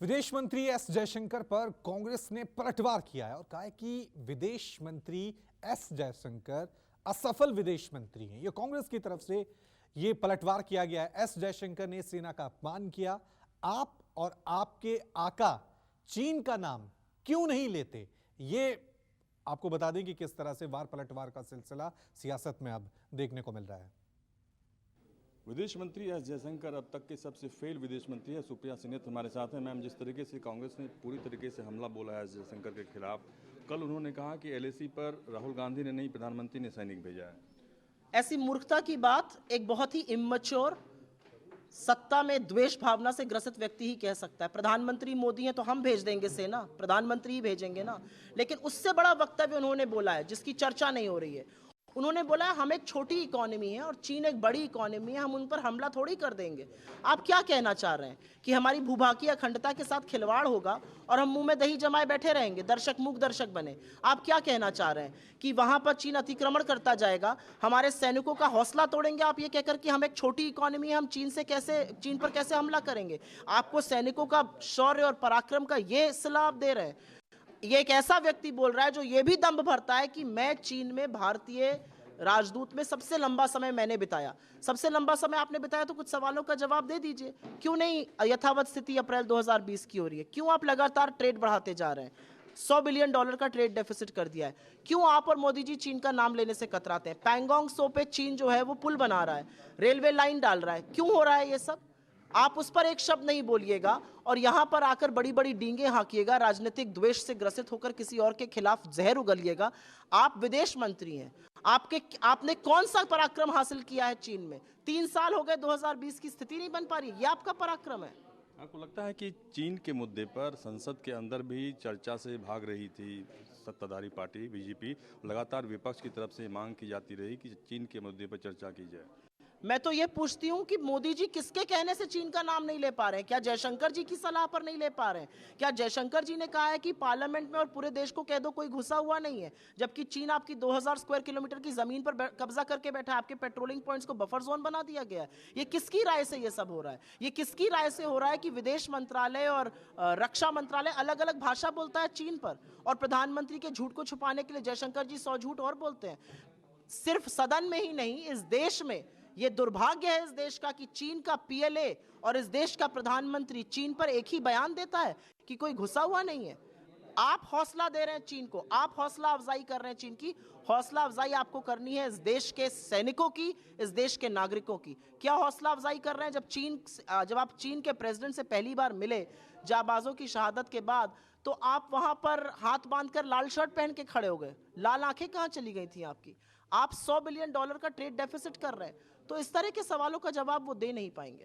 विदेश मंत्री एस जयशंकर पर कांग्रेस ने पलटवार किया है और कहा है कि विदेश मंत्री एस जयशंकर असफल विदेश मंत्री हैं। यह कांग्रेस की तरफ से यह पलटवार किया गया है। एस जयशंकर ने सेना का अपमान किया। आप और आपके आका चीन का नाम क्यों नहीं लेते? ये आपको बता दें कि किस तरह से वार पलटवार का सिलसिला सियासत में अब देखने को मिल रहा है। विदेश मंत्री एस जयशंकर अब तक के सबसे फेल विदेश मंत्री है। सुप्रिया सिन्हा हमारे साथ हैं। मैम, जिस तरीके से कांग्रेस ने पूरी तरीके से हमला बोला है एस जयशंकर के खिलाफ, कल उन्होंने कहा कि एलएसी पर राहुल गांधी ने नहीं, प्रधानमंत्री ने सैनिक भेजा है। ऐसी मूर्खता की बात एक बहुत ही इम्मच्योर, सत्ता में द्वेष भावना से ग्रसित व्यक्ति ही कह सकता है। प्रधानमंत्री मोदी हैं तो हम भेज देंगे सेना, प्रधानमंत्री ही भेजेंगे ना। लेकिन उससे बड़ा वक्तव्य उन्होंने बोला है जिसकी चर्चा नहीं हो रही है। उन्होंने बोला है हम एक छोटी इकोनॉमी है और चीन एक बड़ी इकोनॉमी है, हम उन पर हमला थोड़ी कर देंगे। आप क्या कहना चाह रहे हैं कि हमारी भूभागी अखंडता के साथ खिलवाड़ होगा और हम मुंह में दही जमाए बैठे रहेंगे, दर्शक मूक दर्शक बने? आप क्या कहना चाह रहे हैं कि वहां पर चीन अतिक्रमण करता जाएगा, हमारे सैनिकों का हौसला तोड़ेंगे आप ये कहकर कि हम एक छोटी इकोनॉमी है, हम चीन पर कैसे हमला करेंगे? आपको सैनिकों का शौर्य और पराक्रम का ये सलाह आप दे रहे हैं? ये एक ऐसा व्यक्ति बोल रहा है जो ये भी दंभ भरता है कि मैं चीन में भारतीय राजदूत में सबसे लंबा समय मैंने बिताया। सबसे लंबा समय आपने बिताया तो कुछ सवालों का जवाब दे दीजिए। क्यों नहीं यथावत स्थिति अप्रैल 2020 की हो रही है? क्यों आप लगातार ट्रेड बढ़ाते जा रहे हैं? $100 बिलियन का ट्रेड डेफिसिट कर दिया है। क्यों आप और मोदी जी चीन का नाम लेने से कतराते हैं? पैंगोंग त्सो पे चीन जो है वो पुल बना रहा है, रेलवे लाइन डाल रहा है। क्यों हो रहा है ये सब? आप उस पर एक शब्द नहीं बोलिएगा और यहां पर आकर बड़ी बड़ी डींगे हाँकिएगा, राजनीतिक द्वेष से ग्रसित होकर किसी और के खिलाफ जहर उगलिएगा। आप विदेश मंत्री हैं, आपने कौन सा पराक्रम हासिल किया है चीन में? 3 साल हो गए, 2020 की स्थिति नहीं बन पा रही, ये आपका पराक्रम है। आपको लगता है कि चीन के मुद्दे पर संसद के अंदर भी चर्चा से भाग रही थी सत्ताधारी पार्टी बीजेपी? लगातार विपक्ष की तरफ से मांग की जाती रही कि चीन के मुद्दे पर चर्चा की जाए। मैं तो ये पूछती हूं कि मोदी जी किसके कहने से चीन का नाम नहीं ले पा रहे हैं? क्या जयशंकर जी की सलाह पर नहीं ले पा रहे हैं? क्या जयशंकर जी ने कहा है कि पार्लियामेंट में और पूरे देश को कह दो कोई घुसा हुआ नहीं है, जबकि चीन आपकी 2000 स्क्वायर किलोमीटर की जमीन पर कब्जा करके बैठा है, आपके पेट्रोलिंग पॉइंट्स को बफर जोन बना दिया गया है? ये किसकी राय से ये सब हो रहा है? ये किसकी राय से हो रहा है कि विदेश मंत्रालय और रक्षा मंत्रालय अलग अलग भाषा बोलता है चीन पर, और प्रधानमंत्री के झूठ को छुपाने के लिए जयशंकर जी 100 झूठ और बोलते हैं? सिर्फ सदन में ही नहीं, इस देश में ये दुर्भाग्य है इस देश का कि चीन का पीएलए और इस देश का प्रधानमंत्री चीन पर एक ही बयान देता है कि कोई घुसा हुआ नहीं है। आप हौसला दे रहे हैं चीन को, आप हौसला अफजाई कर रहे हैं चीन की। हौसला अफजाई आपको करनी है इस देश के सैनिकों की, इस देश के नागरिकों की। क्या हौसला अफजाई कर रहे हैं? जब आप चीन के प्रेसिडेंट से पहली बार मिले जाबाजों की शहादत के बाद, तो आप वहां पर हाथ बांधकर लाल शर्ट पहन के खड़े हो गए। लाल आंखें कहां चली गई थी आपकी? आप $100 बिलियन का ट्रेड डेफिसिट कर रहे हैं, तो इस तरह के सवालों का जवाब वो दे नहीं पाएंगे।